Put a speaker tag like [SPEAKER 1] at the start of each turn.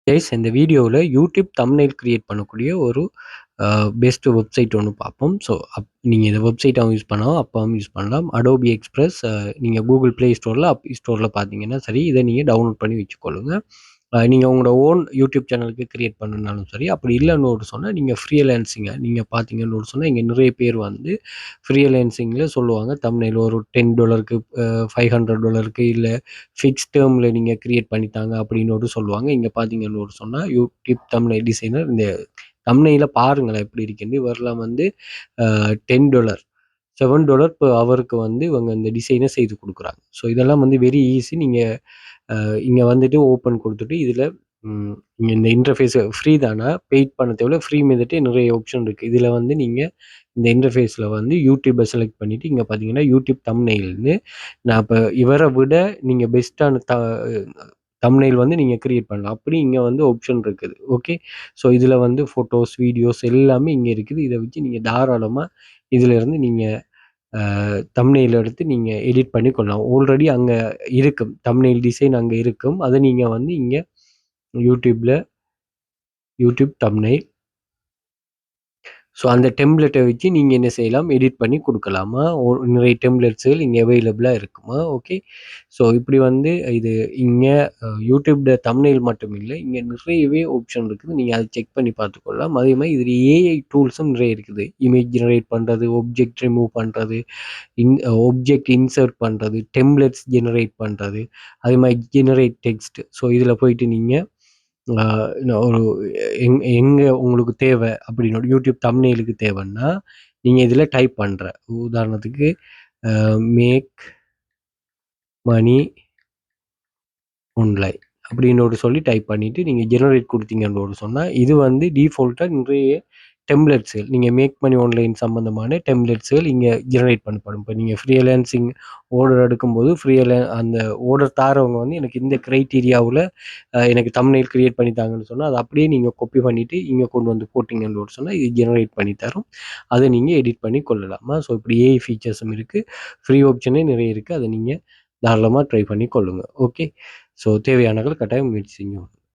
[SPEAKER 1] Guys இந்த வீடியோவில் YouTube thumbnail create பண்ணக்கூடிய ஒரு பெஸ்ட் வெப்சைட் ஒன்று பார்ப்போம். ஸோ நீங்கள் இந்த வெப்சைட்டாகவும் யூஸ் பண்ணலாம், அப்பாவும் யூஸ் பண்ணலாம். அடோபி எக்ஸ்பிரஸ் நீங்கள் கூகுள் ப்ளே ஸ்டோரில் ஸ்டோரில் பார்த்தீங்கன்னா சரி, இதை நீங்கள் டவுன்லோட் பண்ணி வச்சுக்கொள்ளுங்க. நீங்கள் உங்களோட ஓன் யூடியூப் சேனலுக்கு கிரியேட் பண்ணணுன்னாலும் சரி, அப்படி இல்லைன்னு ஒரு சொன்னால் நீங்கள் ஃப்ரீலான்சிங்கை நீங்கள் பார்த்தீங்கன்னு ஒரு சொன்னால், இங்கே நிறைய பேர் வந்து ஃப்ரீலான்சிங்கில் சொல்லுவாங்க தம்ப்நெயில் ஒரு $10 $500 இல்லை ஃபிக்ஸ் டேர்மில் நீங்கள் கிரியேட் பண்ணித்தாங்க அப்படின்னு ஒரு சொல்லுவாங்க. இங்கே பார்த்தீங்கன்னு ஒரு சொன்னால் யூடியூப் தம்ப்நெயில் டிசைனர் இந்த தம்ப்நெயில பாருங்களேன் எப்படி இருக்குன்னு. இவரெல்லாம் வந்து $10 $7 per ஹவருக்கு வந்து இவங்க இந்த டிசைனை செய்து கொடுக்குறாங்க. ஸோ இதெல்லாம் வந்து வெரி ஈஸி. நீங்கள் இங்கே வந்துட்டு ஓப்பன் கொடுத்துட்டு இதில் இங்கே இந்த இன்டர்ஃபேஸ் ஃப்ரீ தானே, பெய்ட் பண்ண தேவையில்ல. ஃப்ரீ மீதுட்டு நிறைய ஆப்ஷன் இருக்குது. இதில் வந்து நீங்கள் இந்த இன்டர்ஃபேஸில் வந்து யூடியூப்பை செலக்ட் பண்ணிவிட்டு இங்கே பார்த்தீங்கன்னா யூடியூப் தம்ப்நெயில்னு நான் இப்போ இவரை விட நீங்கள் பெஸ்ட்டான தம்ப்நெயில் வந்து நீங்கள் கிரியேட் பண்ணலாம். அப்படி இங்கே வந்து ஆப்ஷன் இருக்குது. ஓகே, ஸோ இதில் வந்து ஃபோட்டோஸ் வீடியோஸ் எல்லாமே இங்கே இருக்குது. இதை வச்சு நீங்கள் தாராளமாக இதிலேருந்து நீங்கள் தம்ப்நெயில் எடுத்து நீங்கள் எடிட் பண்ணி கொள்ளலாம். ஆல்ரெடி அங்கே இருக்கும் தம்ப்நெயில் டிசைன் அங்கே இருக்கும். அதை நீங்கள் வந்து இங்கே யூடியூப் தம்ப்நெயில், ஸோ அந்த டெம்ப்ளேட்டை வச்சு நீங்கள் என்ன செய்யலாம், எடிட் பண்ணி கொடுக்கலாமா. நிறைய டெம்ப்ளேட்ஸுகள் இங்கே அவைலபிளாக இருக்குமா. ஓகே, ஸோ இப்படி வந்து இது இங்கே யூடியூப்ல தம்ப்நெயில் மட்டும் இல்லை, இங்கே நிறையவே ஆப்ஷன் இருக்குது. நீங்கள் அதை செக் பண்ணி பார்த்துக்கொள்ளலாம். அதே மாதிரி இதில் ஏஐ டூல்ஸும் நிறைய இருக்குது. இமேஜ் ஜெனரேட் பண்ணுறது, ஆப்ஜெக்ட் ரிமூவ் பண்ணுறது, ஆப்ஜெக்ட் இன்சர்ட் பண்ணுறது, டெம்ப்ளேட்ஸ் ஜெனரேட் பண்ணுறது, அதே மாதிரி ஜெனரேட் டெக்ஸ்ட். ஸோ இதில் போயிட்டு நீங்கள் ஒரு எங்கே உங்களுக்கு தேவை அப்படின்னு யூடியூப் தம்ப்நெயிலுக்கு தேவைன்னா நீங்கள் இதில் டைப் பண்ணுற உதாரணத்துக்கு மேக் மணி ஆன்லைன் அப்படின்னு சொல்லி டைப் பண்ணிவிட்டு நீங்கள் ஜெனரேட் கொடுத்தீங்கன்னு சொன்னால் இது வந்து டிஃபால்ட்டாக நிறைய டெம்ப்ளேட்ஸுகள் நீங்கள் மேக் மணி ஆன்லைன் சம்மந்தமான டெம்ப்ளேட்ஸுகள் இங்கே ஜெனரேட் பண்ணப்படும். இப்போ நீங்கள் ஃப்ரீலான்சிங் ஆர்டர் எடுக்கும்போது அந்த ஆர்டர் தாரவங்க வந்து எனக்கு இந்த க்ரைட்டீரியாவில் எனக்கு தம்ப்நெயில் கிரியேட் பண்ணி தாங்கன்னு சொன்னால் அதை அப்படியே நீங்கள் காப்பி பண்ணிவிட்டு இங்கே கொண்டு வந்து போட்டிங்கன்னு சொன்னால் இது ஜெனரேட் பண்ணி தரும். அதை நீங்கள் எடிட் பண்ணி கொள்ளலாமா. ஸோ இப்படி ஏஐ ஃபீச்சர்ஸும் இருக்குது, ஃப்ரீ ஆப்ஷனே நிறைய இருக்குது. அதை நீங்கள் தாராளமாக ட்ரை பண்ணி கொள்ளுங்கள். ஓகே, ஸோ தேவையானவர்கள் கட்டாயம் முயற்சி செய்யும்.